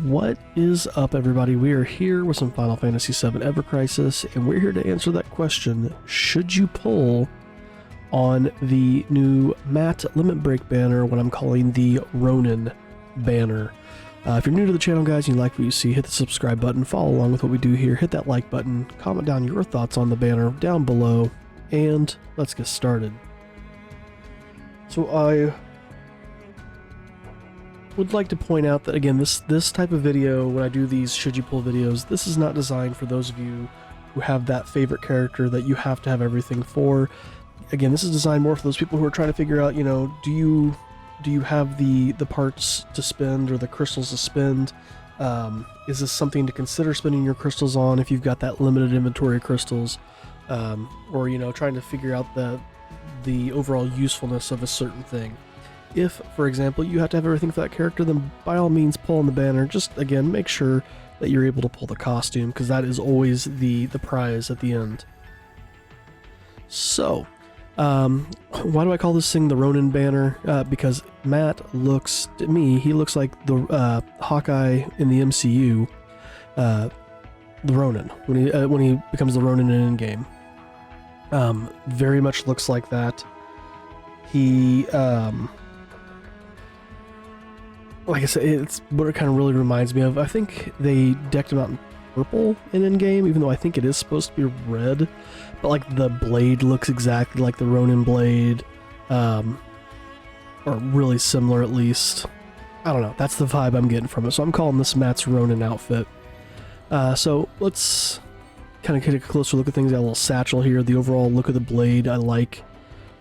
What is up, everybody? We are here with some Final Fantasy VII Ever Crisis, and we're here to answer that question: should you pull on the new matte limit break banner, what I'm calling the Ronin banner? If you're new to the channel, guys, and you like what you see, hit the subscribe button, follow along with what we do here, hit that like button, comment down your thoughts on the banner down below, and let's get started. So I would like to point out that, again, this type of video, when I do these should you pull videos, this is not designed for those of you who have that favorite character that you have to have everything for. Again, this is designed more for those people who are trying to figure out, you know, do you have the parts to spend or the crystals to spend? Is this something to consider spending your crystals on if you've got that limited inventory of crystals? Or, you know, trying to figure out the overall usefulness of a certain thing. If, for example, you have to have everything for that character, then by all means pull on the banner. Just, again, make sure that you're able to pull the costume, because that is always the prize at the end. So, why do I call this thing the Ronin banner? Because Matt looks, to me, he looks like the Hawkeye in the MCU, the Ronin, when he becomes the Ronin in Endgame. Very much looks like that. He, like I said, it's what it kind of really reminds me of. I think they decked him out in purple in Endgame, even though I think it is supposed to be red. But like the blade looks exactly like the Ronin blade, or really similar at least. I don't know. That's the vibe I'm getting from it. So I'm calling this Matt's Ronin outfit. So let's kind of get a closer look at things. Got a little satchel here. The overall look of the blade, I like.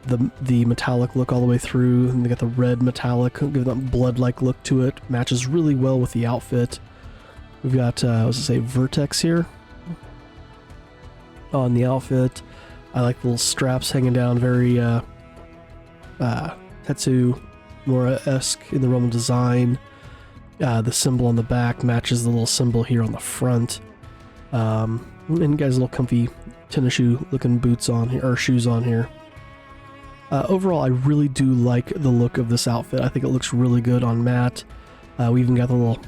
The metallic look all the way through, and they got the red metallic, give that blood-like look to it. Matches really well with the outfit. We've got, what does it say, Vertex here on the outfit. I like the little straps hanging down, very Tetsuya-esque in the Roman design. The symbol on the back matches the little symbol here on the front. And you guys, little comfy tennis shoe looking boots on here, or shoes on here. Overall, I really do like the look of this outfit. I think it looks really good on Matt. We even got the little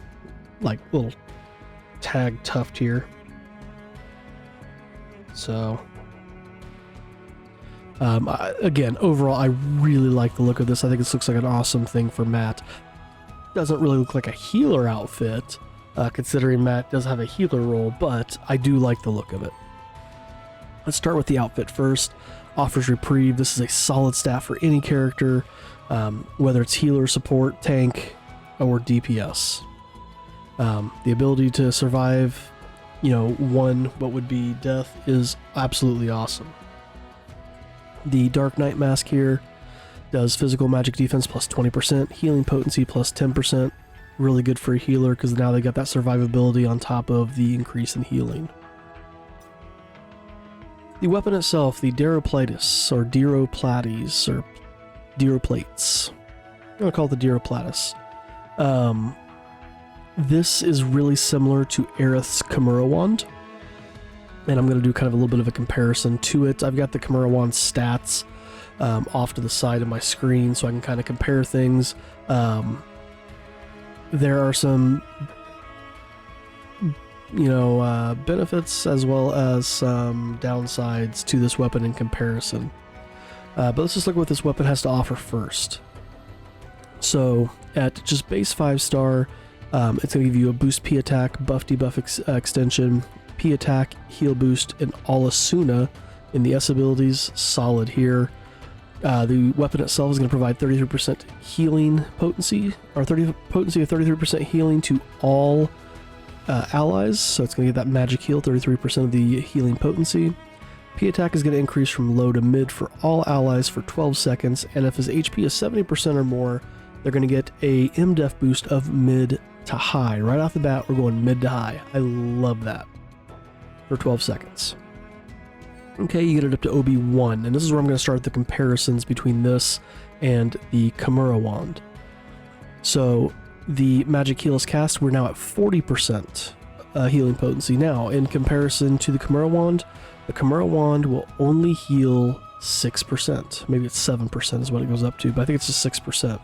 tag tuft here. So, again, overall, I really like the look of this. I think this looks like an awesome thing for Matt. Doesn't really look like a healer outfit, considering Matt does have a healer role, but I do like the look of it. Let's start with the outfit first. Offers reprieve. This is a solid stat for any character, whether it's healer, support, tank, or DPS. The ability to survive, you know, what would be death is absolutely awesome. The Dark Knight mask here does physical magic defense plus 20%, healing potency plus 10%. Really good for a healer, because now they got that survivability on top of the increase in healing. The weapon itself, the Deroplatis, or Deroplates, or Deroplates. I'm going to call it the Deroplatis. This is really similar to Aerith's Chimera Wand, and I'm going to do kind of a little bit of a comparison to it. I've got the Chimera Wand stats off to the side of my screen, so I can kind of compare things. There are some, you know, benefits as well as some downsides to this weapon in comparison. But let's just look at what this weapon has to offer first. So at just base 5-star, it's going to give you a boost P attack, buff debuff extension, P attack, heal boost, and all Asuna in the S abilities. Solid here. The weapon itself is going to provide 33% healing potency, or potency of 33% healing to all allies, so it's going to get that magic heal, 33% of the healing potency. P attack is going to increase from low to mid for all allies for 12 seconds, and if his HP is 70% or more, they're going to get a MDef boost of mid to high. Right off the bat, we're going mid to high. I love that. For 12 seconds. Okay, you get it up to OB1, and this is where I'm going to start the comparisons between this and the Chimera Wand. So, the magic heal is cast, we're now at 40% healing potency. Now, in comparison to the Chimera Wand will only heal 6%. Maybe it's 7% is what it goes up to, but I think it's just 6%.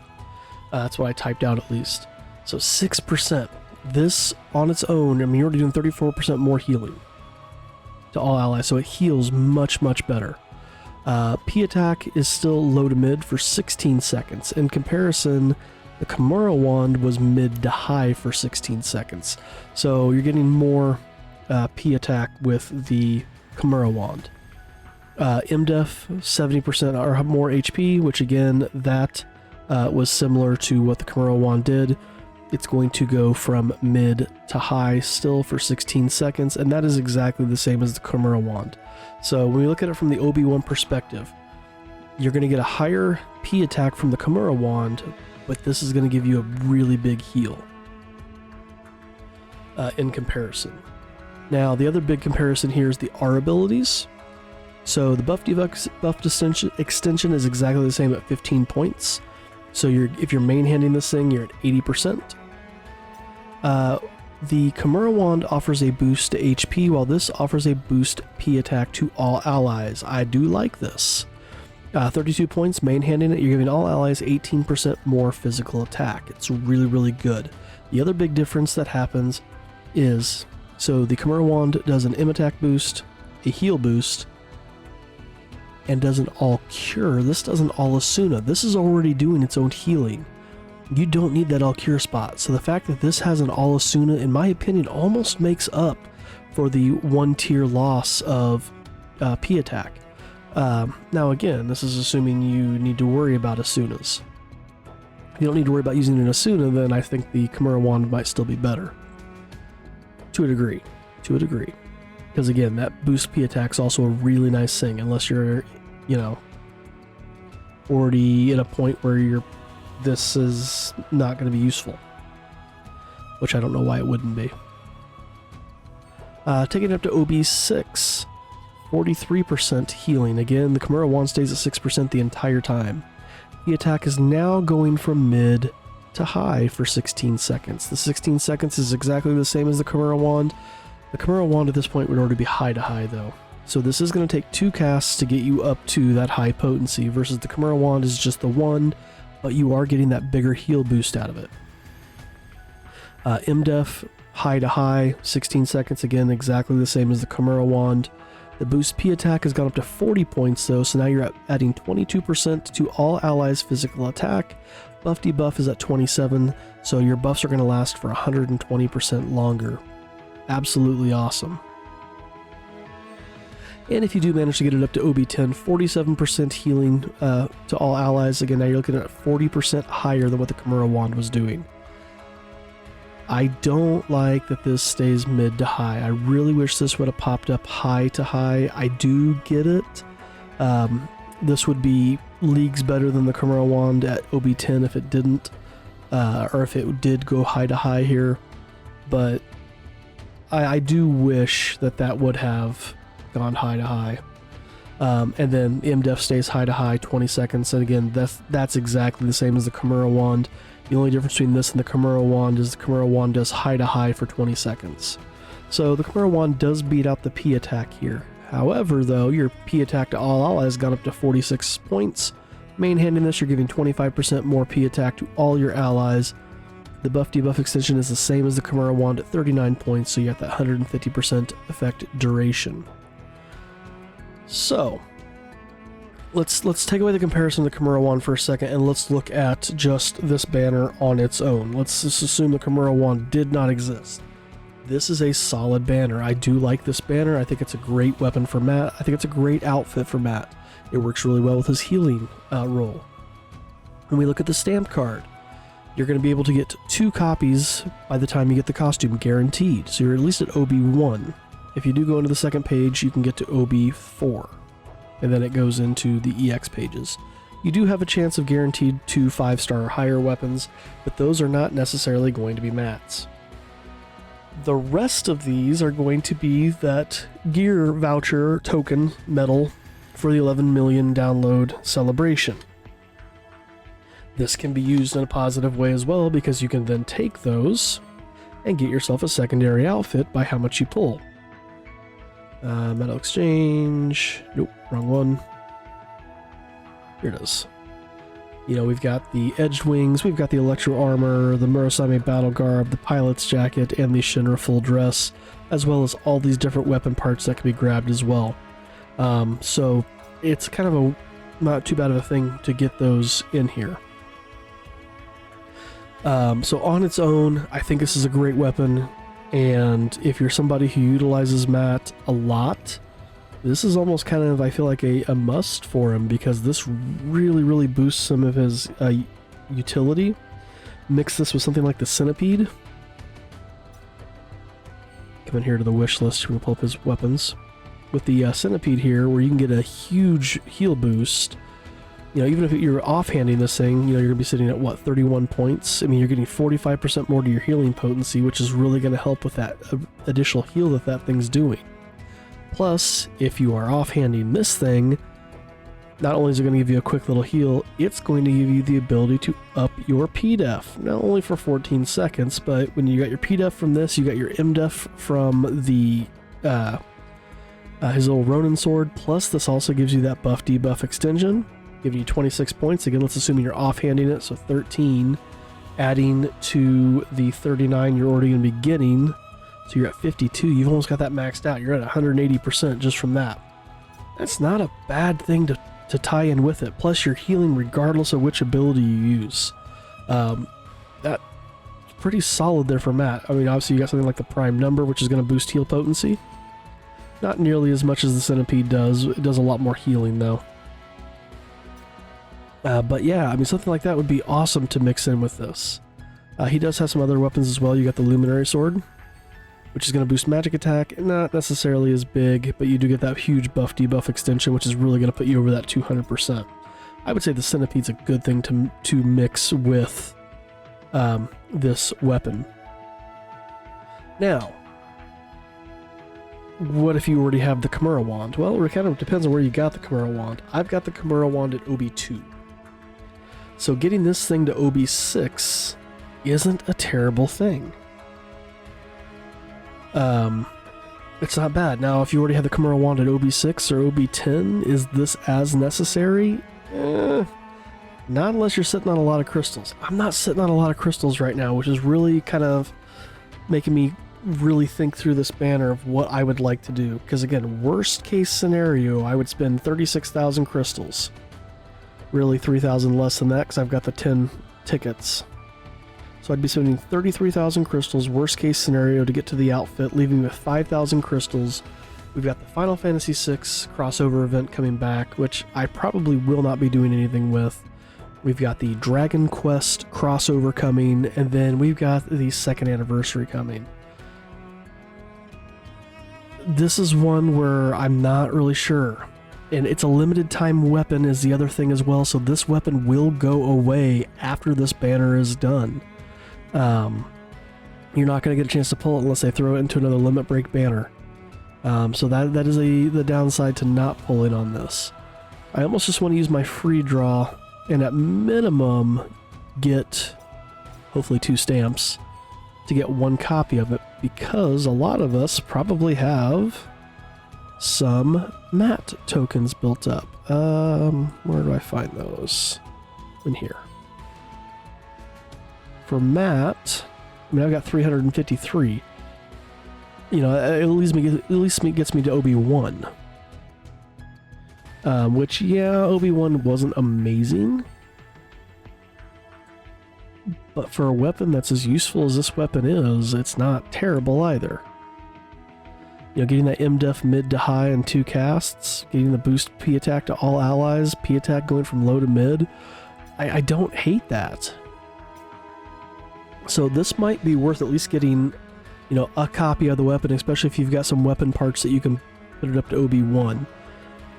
That's what I typed out at least. So 6%. This on its own, I mean, you're already doing 34% more healing to all allies, so it heals much, much better. P attack is still low to mid for 16 seconds. In comparison, the Kimura wand was mid to high for 16 seconds. So you're getting more P attack with the Kimura wand. MDef, 70% or more HP, which again, that was similar to what the Kimura wand did. It's going to go from mid to high still for 16 seconds, and that is exactly the same as the Kimura wand. So when we look at it from the OB1 perspective, you're going to get a higher P attack from the Kimura wand, but this is going to give you a really big heal in comparison. Now, the other big comparison here is the R abilities. So the buff extension is exactly the same at 15 points. So if you're main-handing this thing, you're at 80%. The Kimura wand offers a boost to HP, while this offers a boost P attack to all allies. I do like this. 32 points, main-handing it, you're giving all allies 18% more physical attack. It's really, really good. The other big difference that happens is, so the Kimura wand does an M attack boost, a heal boost, and does an all cure. This does an all Asuna. This is already doing its own healing. You don't need that all cure spot. So the fact that this has an all Asuna, in my opinion, almost makes up for the 1 tier loss of P attack. Now again, this is assuming you need to worry about Asunas. If you don't need to worry about using an Asuna, then I think the Kimura wand might still be better. To a degree. To a degree. Because again, that boost P attack is also a really nice thing, unless you're, you know, already at a point where this is not going to be useful. Which I don't know why it wouldn't be. Taking it up to OB6. 43% healing. Again, the Kimura wand stays at 6% the entire time. The attack is now going from mid to high for 16 seconds. The 16 seconds is exactly the same as the Kimura wand. The Kimura wand at this point would already be high to high though. So this is going to take 2 casts to get you up to that high potency, versus the Kimura wand is just the 1, but you are getting that bigger heal boost out of it. MDef, high to high, 16 seconds, again exactly the same as the Kimura wand. The boost P attack has gone up to 40 points though, so now you're adding 22% to all allies' physical attack. Buff debuff is at 27, so your buffs are going to last for 120% longer. Absolutely awesome. And if you do manage to get it up to OB10, 47% healing to all allies. Again, now you're looking at 40% higher than what the Kimura wand was doing. I don't like that this stays mid to high. I really wish this would have popped up high to high. I do get it. This would be leagues better than the Kimura wand at OB10 if it didn't, or if it did go high to high here. But I do wish that would have gone high to high. And then MDef stays high to high 20 seconds. And again, that's exactly the same as the Kimura wand. The only difference between this and the Kimura wand is the Kimura wand does high to high for 20 seconds. So the Kimura wand does beat out the P attack here. However, though, your P attack to all allies has gone up to 46 points. Main-handing this, you're giving 25% more P attack to all your allies. The buff debuff extension is the same as the Kimura wand at 39 points, so you got that 150% effect duration. So, let's take away the comparison of the Kimura wand for a second, and let's look at just this banner on its own. Let's just assume the Kimura wand did not exist. This is a solid banner. I do like this banner. I think it's a great weapon for Matt. I think it's a great outfit for Matt. It works really well with his healing role. When we look at the stamp card, you're going to be able to get 2 copies by the time you get the costume, guaranteed. So you're at least at OB1. If you do go into the second page, you can get to OB4. And then it goes into the EX pages. You do have a chance of guaranteed 2 5-star or higher weapons, but those are not necessarily going to be Matt's. The rest of these are going to be that gear voucher token medal for the 11 million download celebration. This can be used in a positive way as well, because you can then take those and get yourself a secondary outfit by how much you pull. Metal exchange. Nope, wrong one. Here it is. You know, we've got the edged wings, we've got the electro armor, the Murasame battle garb, the pilot's jacket, and the Shinra full dress, as well as all these different weapon parts that can be grabbed as well. So it's kind of a not too bad of a thing to get those in here. So on its own, I think this is a great weapon, and if you're somebody who utilizes Matt a lot, this is almost kind of, I feel like, a must for him, because this really boosts some of his utility. Mix this with something like the Centipede. Come in here to the wish list, we're going to pull up his weapons. With the Centipede here, where you can get a huge heal boost. You know, even if you're offhanding this thing, you know, you're going to be sitting at, what, 31 points? I mean, you're getting 45% more to your healing potency, which is really going to help with that additional heal that thing's doing. Plus, if you are offhanding this thing, not only is it going to give you a quick little heal, it's going to give you the ability to up your PDEF. Not only for 14 seconds, but when you got your PDEF from this, you got your MDEF from the his little Ronin sword. Plus, this also gives you that buff debuff extension, giving you 26 points. Again, let's assume you're offhanding it, so 13, adding to the 39 you're already going to be getting. So you're at 52, you've almost got that maxed out. You're at 180% just from that. That's not a bad thing to tie in with it. Plus you're healing regardless of which ability you use. That's pretty solid there for Matt. I mean, obviously you got something like the prime number, which is going to boost heal potency. Not nearly as much as the Centipede does. It does a lot more healing though. But yeah, I mean, something like that would be awesome to mix in with this. He does have some other weapons as well. You got the Luminary Sword, which is going to boost magic attack, not necessarily as big, but you do get that huge buff debuff extension, which is really going to put you over that 200%. I would say the Centipede's a good thing to mix with this weapon. Now, what if you already have the Kimura Wand? Well, it kind of depends on where you got the Kimura Wand. I've got the Kimura Wand at OB2. So getting this thing to OB6 isn't a terrible thing. It's not bad. Now, if you already have the Kimura Wand at OB6 or OB10, is this as necessary? Not unless you're sitting on a lot of crystals. I'm not sitting on a lot of crystals right now, which is really kind of making me really think through this banner of what I would like to do. Because again, worst case scenario, I would spend 36,000 crystals. Really 3,000 less than that because I've got the 10 tickets. So I'd be spending 33,000 crystals, worst case scenario, to get to the outfit, leaving with 5,000 crystals. We've got the Final Fantasy VI crossover event coming back, which I probably will not be doing anything with. We've got the Dragon Quest crossover coming, and then we've got the 2nd anniversary coming. This is one where I'm not really sure. And it's a limited time weapon is the other thing as well, so this weapon will go away after this banner is done. You're not going to get a chance to pull it unless they throw it into another limit break banner. So that is the downside to not pulling on this. I almost just want to use my free draw and at minimum get hopefully 2 stamps to get 1 copy of it, because a lot of us probably have some Matt tokens built up. Where do I find those? In here. For Matt, I mean, I've got 353. You know, at least gets me to OB1. Which, yeah, OB1 wasn't amazing. But for a weapon that's as useful as this weapon is, it's not terrible either. You know, getting that MDEF mid to high in 2 casts, getting the boost P attack to all allies, P attack going from low to mid, I don't hate that. So this might be worth at least getting, you know, a copy of the weapon, especially if you've got some weapon parts that you can put it up to OB1.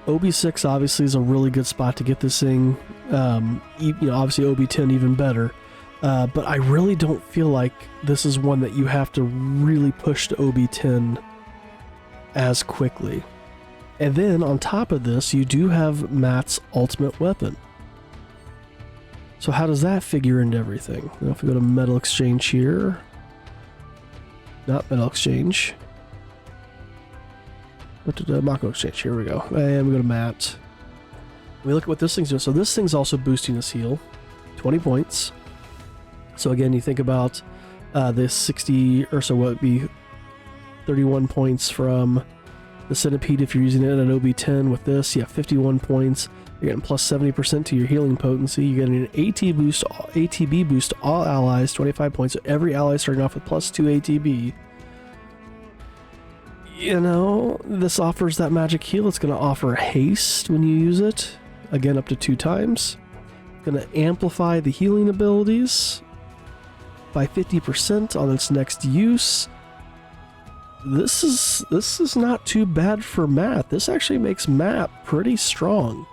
OB6 obviously is a really good spot to get this thing. You know, obviously OB10 even better. But I really don't feel like this is one that you have to really push to OB10 as quickly. And then on top of this, you do have Matt's ultimate weapon. So how does that figure into everything? Now if we go to Metal Exchange here, not Metal Exchange. What did Mako Exchange? Here we go. And we go to Matt. We look at what this thing's doing. So this thing's also boosting his heal. 20 points. So again, you think about this 60 or so, what would be 31 points from the Centipede if you're using it at an OB10. With this, you have 51 points. You're getting plus 70% to your healing potency. You're getting an ATB boost to all allies, 25 points. So every ally starting off with plus 2 ATB. You know, this offers that magic heal. It's going to offer haste when you use it. Again, up to 2 times. Going to amplify the healing abilities by 50% on its next use. This is not too bad for Matt. This actually makes Matt pretty strong.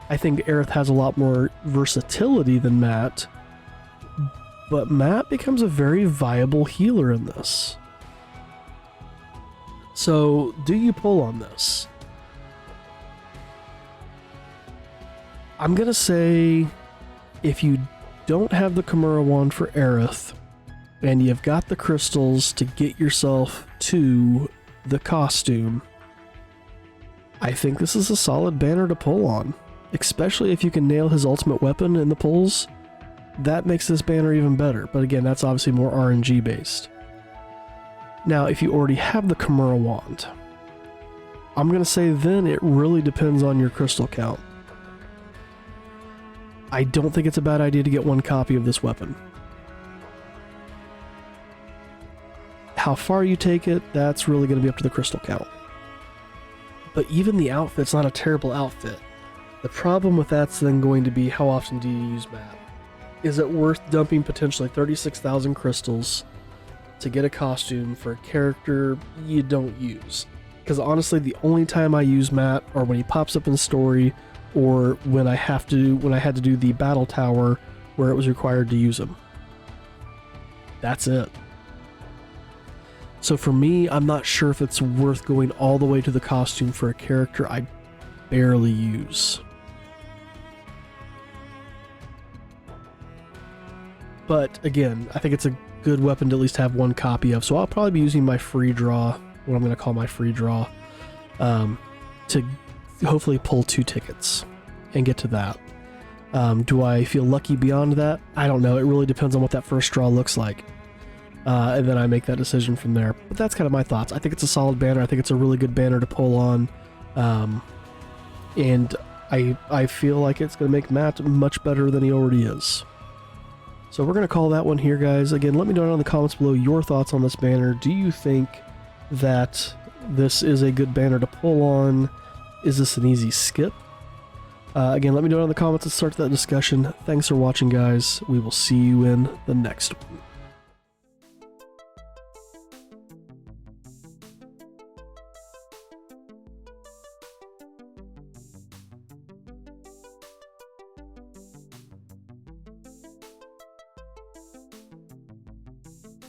I think Aerith has a lot more versatility than Matt, but Matt becomes a very viable healer in this. So, do you pull on this? I'm gonna say, if you don't have the Kimura wand for Aerith, and you've got the crystals to get yourself to the costume, I think this is a solid banner to pull on. Especially if you can nail his ultimate weapon in the pulls, that makes this banner even better. But again, that's obviously more RNG based. Now, if you already have the Kimura wand, I'm going to say then it really depends on your crystal count. I don't think it's a bad idea to get 1 copy of this weapon. How far you take it, that's really going to be up to the crystal count. But even the outfit's not a terrible outfit. The problem with that's then going to be, how often do you use Matt? Is it worth dumping potentially 36,000 crystals to get a costume for a character you don't use? Because honestly, the only time I use Matt are when he pops up in the story, or when I had to do the battle tower where it was required to use him. That's it. So for me, I'm not sure if it's worth going all the way to the costume for a character I barely use. But again, I think it's a good weapon to at least have 1 copy of. So I'll probably be using my free draw, what I'm going to call my free draw, to hopefully pull 2 tickets and get to that. Do I feel lucky beyond that? I don't know. It really depends on what that first draw looks like. And then I make that decision from there. But that's kind of my thoughts. I think it's a solid banner. I think it's a really good banner to pull on. And I feel like it's going to make Matt much better than he already is. So we're going to call that one here, guys. Again, let me know down in the comments below your thoughts on this banner. Do you think that this is a good banner to pull on? Is this an easy skip? Again, let me know down in the comments and start that discussion. Thanks for watching, guys. We will see you in the next one.